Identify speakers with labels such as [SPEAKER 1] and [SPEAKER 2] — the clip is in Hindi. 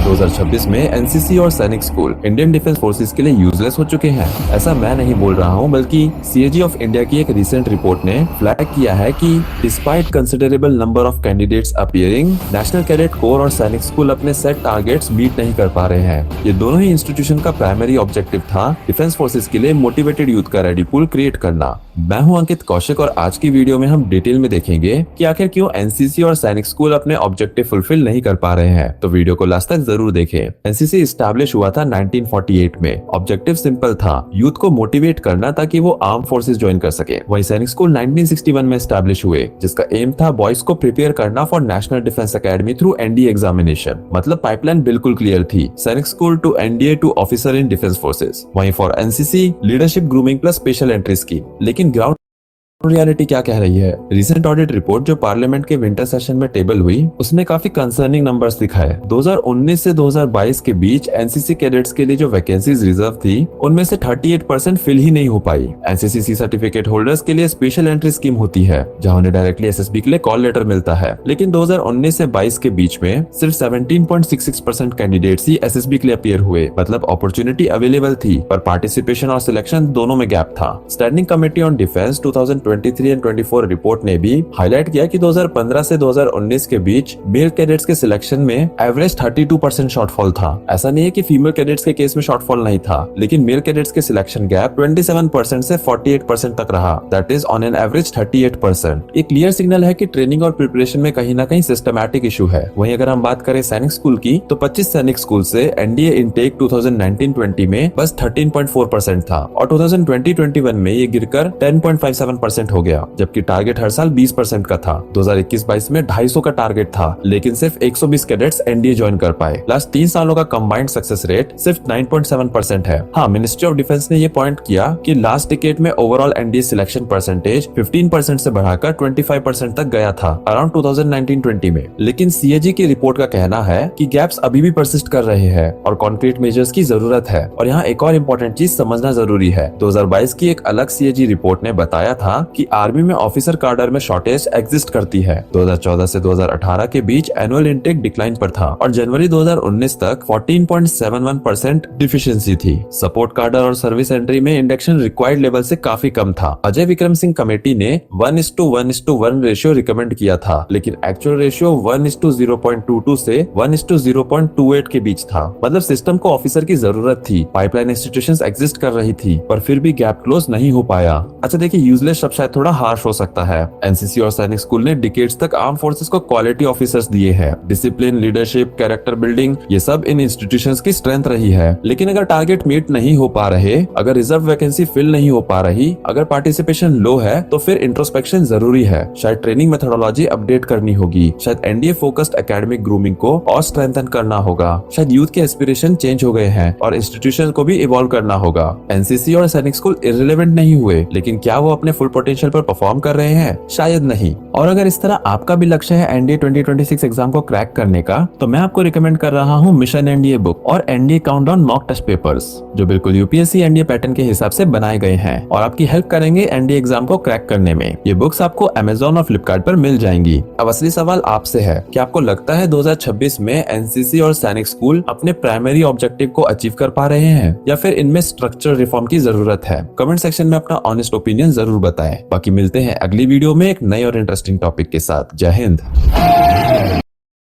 [SPEAKER 1] 2026 में एनसीसी और सैनिक स्कूल इंडियन डिफेंस फोर्सेस के लिए यूजलेस हो चुके हैं। ऐसा मैं नहीं बोल रहा हूं, बल्कि सीएजी ऑफ इंडिया की एक रिसेंट रिपोर्ट ने फ्लैग किया है कि despite considerable number of candidates appearing, national cadet corps और सैनिक स्कूल अपने सेट टारगेट्स मीट नहीं कर पा रहे हैं। ये दोनों ही इंस्टीट्यूशन का प्राइमरी ऑब्जेक्टिव था डिफेंस फोर्सेस के लिए मोटिवेटेड यूथ का रेडी पूल क्रिएट करना। मैं हूं अंकित कौशिक और आज की वीडियो में हम डिटेल में देखेंगे कि आखिर क्यों एनसीसी और सैनिक स्कूल अपने ऑब्जेक्टिव फुलफिल नहीं कर पा रहे हैं। तो वीडियो को लास्ट तक जरूर देखें। एनसीसी इस्टेब्लिश हुआ था 1948 में। ऑब्जेक्टिव सिंपल था, यूथ को मोटिवेट करना ताकि वो आर्म फोर्सेस ज्वाइन कर सके। वहीं सैनिक स्कूल 1961 में एस्टेब्लिश हुए, जिसका एम था बॉयज को प्रिपेयर करना for national defence academy through NDA examination. मतलब पाइपलाइन बिल्कुल क्लियर थी, Sainik school to NDA to officer in defence forces. वहीं for NCC leadership grooming plus special entry scheme. लेकिन ग्राउंड रियलिटी क्या कह रही है? रिसेंट ऑडिट रिपोर्ट जो पार्लियामेंट के विंटर सेशन में टेबल हुई, उसने काफी कंसर्निंग नंबर्स दिखाए। 2019 से 2022 के बीच एनसीसी कैडेट्स के लिए जो वैकेंसीज रिजर्व थी, उनमें से 38% फिल ही नहीं हो पाई। एनसीसी सर्टिफिकेट होल्डर्स के लिए स्पेशल एंट्री स्कीम होती है, जहां उन्हें डायरेक्टली एसएसबी के लिए कॉल लेटर मिलता है। लेकिन 2019 से 22 के बीच में सिर्फ 17.66% कैंडिडेट्स ही एसएसबी के लिए अपीयर हुए। मतलब अपॉर्चुनिटी अवेलेबल थी, पर पार्टिसिपेशन और सिलेक्शन दोनों में गैप था। Standing committee on defence 2023 and 24 report ने भी हाईलाइट किया कि 2015 से 2019 के बीच मेल कैडेट्स के सिलेक्शन में एवरेज 32% शॉर्टफॉल था। ऐसा नहीं है कि फीमेल कैडेट्स के केस में शॉर्टफॉल नहीं था, लेकिन मेल कैडेट्स के सिलेक्शन गैप 27% से 48% तक रहा। That is on an average 38%। एक क्लियर सिग्नल है कि ट्रेनिंग और प्रिपरेशन में कहीं ना कहीं सिस्टमैटिक इशू है। वहीं अगर हम बात करें सैनिक स्कूल की, तो 25 सैनिक स्कूल से एनडीए इनटेक 2019-20 में बस 13.4% था और 2020-21 में ये गिरकर 10.57% हो गया, जबकि टारगेट हर साल 20% का था। 2021-22 में 250 का टारगेट था, लेकिन सिर्फ 120 कैडेट्स एनडीए ज्वाइन कर पाए। लास्ट 3 सालों का कंबाइंड सक्सेस रेट सिर्फ 9.7% है। हाँ, मिनिस्ट्री ऑफ डिफेंस ने ये पॉइंट किया कि लास्ट डिकेड में ओवरऑल एनडीए सिलेक्शन परसेंटेज 15% से बढ़ाकर 25% तक गया था अराउंड 2019-20 में। लेकिन सीएजी की रिपोर्ट का कहना है कि गैप्स अभी भी परसिस्ट कर रहे हैं और कॉन्क्रीट मेजर्स की जरूरत है। और यहाँ एक और इम्पोर्टेंट चीज समझना जरूरी है। 2022 की एक अलग सीएजी रिपोर्ट ने बताया था कि आर्मी में ऑफिसर कार्डर में शॉर्टेज एग्जिस्ट करती है। 2014 से 2018 के बीच एनुअल इनटेक डिक्लाइन पर था और जनवरी 2019 तक 14.71% डिफिशिएंसी थी। सपोर्ट कार्डर और सर्विस एंट्री में इंडक्शन रिक्वायर्ड लेवल से काफी कम था। अजय विक्रम सिंह कमेटी ने 1:1:1 रेशियो रिकमेंड किया था, लेकिन एक्चुअल रेशियो 1:0.22 से 1:0.28 के बीच था। मतलब सिस्टम को ऑफिसर की जरूरत थी, पाइपलाइन इंस्टीट्यूशंस एग्जिस्ट कर रही थी, पर फिर भी गैप क्लोज नहीं हो पाया। अच्छा देखिए, यूजलेस शब्द शायद थोड़ा हार्श हो सकता है। एनसीसी और सैनिक स्कूल ने डिकेड्स तक आर्म फोर्सेस को क्वालिटी ऑफिसर्स दिए हैं। डिसिप्लिन, लीडरशिप, कैरेक्टर बिल्डिंग, ये सब इन इंस्टीट्यूशंस की स्ट्रेंथ रही है। लेकिन अगर टारगेट मीट नहीं हो पा रहे, अगर रिजर्व वैकेंसी फिल नहीं हो पा रही, अगर पार्टिसिपेशन लो है, तो फिर इंट्रोस्पेक्शन जरूरी है। शायद ट्रेनिंग मेथोडोलॉजी अपडेट करनी होगी, शायद एनडीए फोकस्ड एकेडमिक ग्रूमिंग को और स्ट्रेंथन करना होगा, शायद यूथ के एस्पिरेशन चेंज हो गए हैं और इंस्टीट्यूशन को भी इवॉल्व करना होगा। एनसीसी और सैनिक स्कूल इररिलेवेंट नहीं हुए, लेकिन क्या वो अपने फुल पोटेंशियल पर परफॉर्म कर रहे हैं? शायद नहीं। और अगर इस तरह आपका भी लक्ष्य है एनडीए 2026 एग्जाम को क्रैक करने का, तो मैं आपको रिकमेंड कर रहा हूँ मिशन एनडीए बुक और NDA countdown mock test papers, जो बिल्कुल यूपीएससी एनडीए पैटर्न के हिसाब से बनाए गए हैं और आपकी हेल्प करेंगे एनडीए एग्जाम को क्रैक करने में। ये बुक्स आपको अमेजोन और फ्लिपकार्ट पर मिल जाएंगी। अब असली सवाल आपसे है कि आपको लगता है 2026 में एनसीसी और सैनिक स्कूल अपने प्राइमरी ऑब्जेक्टिव को अचीव कर पा रहे हैं या फिर इनमें स्ट्रक्चरल रिफॉर्म की जरूरत है? कमेंट सेक्शन में अपना ऑनेस्ट ओपिनियन जरूर बताएं। बाकी मिलते हैं अगली वीडियो में एक नए और इंटरेस्टिंग टॉपिक के साथ। जय हिंद।